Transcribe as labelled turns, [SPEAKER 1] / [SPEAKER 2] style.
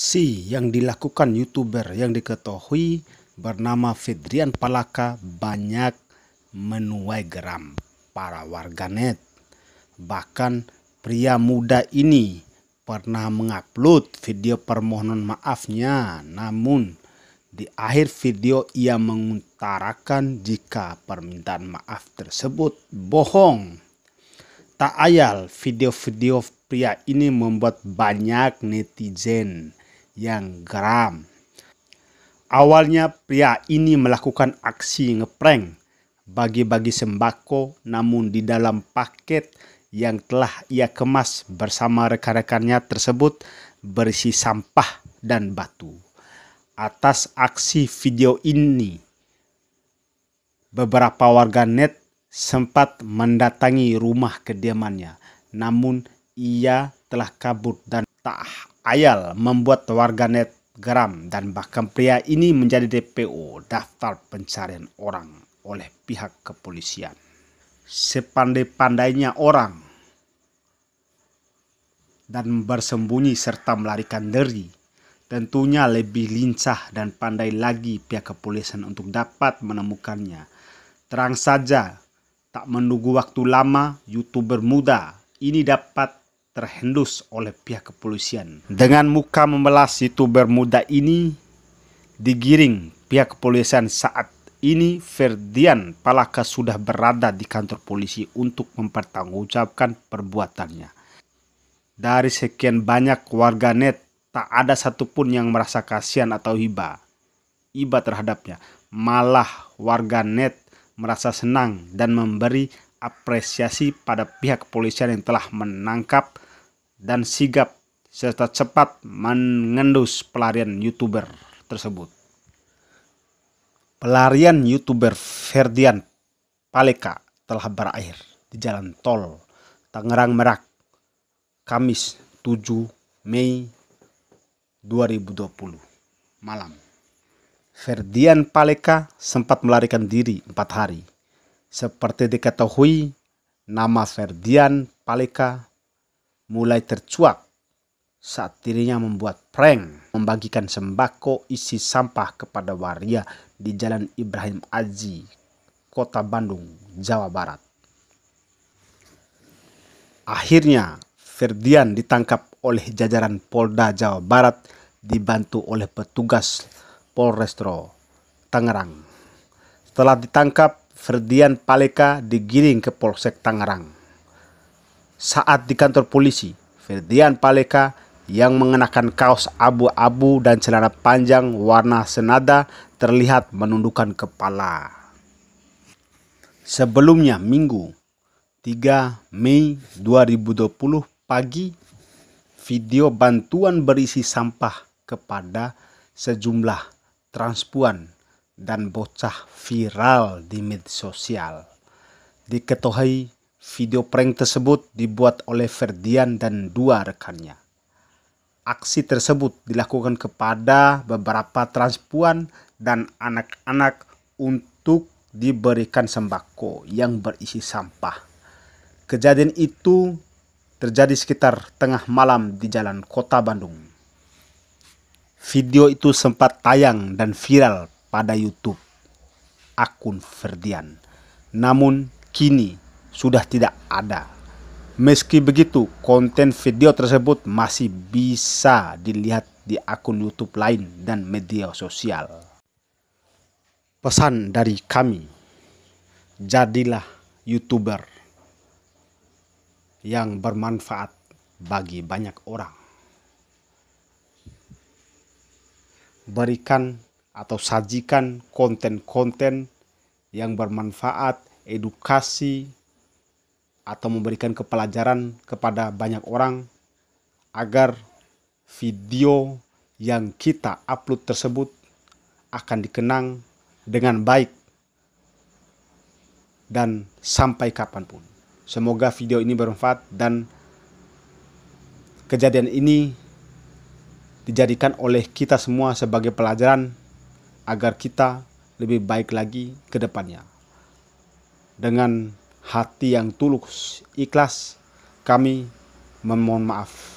[SPEAKER 1] Aksi yang dilakukan YouTuber yang diketahui bernama Ferdrian Palaka banyak menuai geram para warganet. Bahkan pria muda ini pernah mengupload video permohonan maafnya, namun di akhir video ia mengutarakan jika permintaan maaf tersebut bohong. Tak ayal video-video pria ini membuat banyak netizen yang geram. Awalnya pria ini melakukan aksi ngeprank bagi-bagi sembako, namun di dalam paket yang telah ia kemas bersama rekan-rekannya tersebut berisi sampah dan batu. Atas aksi video ini, beberapa warganet sempat mendatangi rumah kediamannya, namun ia telah kabur dan tak ayal membuat warganet geram, dan bahkan pria ini menjadi DPO daftar pencarian orang oleh pihak kepolisian. Sepandai-pandainya orang dan bersembunyi serta melarikan diri, tentunya lebih lincah dan pandai lagi pihak kepolisian untuk dapat menemukannya. Terang saja, tak menunggu waktu lama, YouTuber muda ini dapat terhendus oleh pihak kepolisian. Dengan muka memelas, YouTuber muda ini digiring pihak kepolisian. Saat ini Ferdrian Palaka sudah berada di kantor polisi untuk mempertanggungjawabkan perbuatannya. Dari sekian banyak warganet, tak ada satupun yang merasa kasihan atau iba terhadapnya. Malah warganet merasa senang dan memberi apresiasi pada pihak kepolisian yang telah menangkap dan sigap serta cepat mengendus pelarian YouTuber tersebut. Pelarian YouTuber Ferdrian Palaka telah berakhir di Jalan Tol Tangerang Merak, Kamis 7 Mei 2020 malam. Ferdrian Palaka sempat melarikan diri 4 hari. Seperti diketahui, nama Ferdrian Palaka mulai tercuat saat dirinya membuat prank membagikan sembako isi sampah kepada waria di Jalan Ibrahim Aji, Kota Bandung, Jawa Barat. Akhirnya Ferdrian ditangkap oleh jajaran Polda Jawa Barat dibantu oleh petugas Polrestro Tangerang. Setelah ditangkap, Ferdrian Palaka digiring ke Polsek Tangerang. Saat di kantor polisi, Ferdrian Palaka yang mengenakan kaos abu-abu dan celana panjang warna senada terlihat menundukkan kepala. Sebelumnya, Minggu 3 Mei 2020 pagi, video bantuan berisi sampah kepada sejumlah transpuan dan bocah viral di media sosial. Diketahui video prank tersebut dibuat oleh Ferdrian dan 2 rekannya. Aksi tersebut dilakukan kepada beberapa transpuan dan anak-anak untuk diberikan sembako yang berisi sampah. Kejadian itu terjadi sekitar tengah malam di jalan Kota Bandung. Video itu sempat tayang dan viral pada YouTube akun Ferdrian, namun kini sudah tidak ada. Meski begitu, konten video tersebut masih bisa dilihat di akun YouTube lain dan media sosial. Pesan dari kami, jadilah YouTuber yang bermanfaat bagi banyak orang. Berikan atau sajikan konten-konten yang bermanfaat, edukasi, atau memberikan kepelajaran kepada banyak orang agar video yang kita upload tersebut akan dikenang dengan baik dan sampai kapanpun. Semoga video ini bermanfaat dan kejadian ini dijadikan oleh kita semua sebagai pelajaran agar kita lebih baik lagi ke depannya. Dengan hati yang tulus, ikhlas, kami memohon maaf.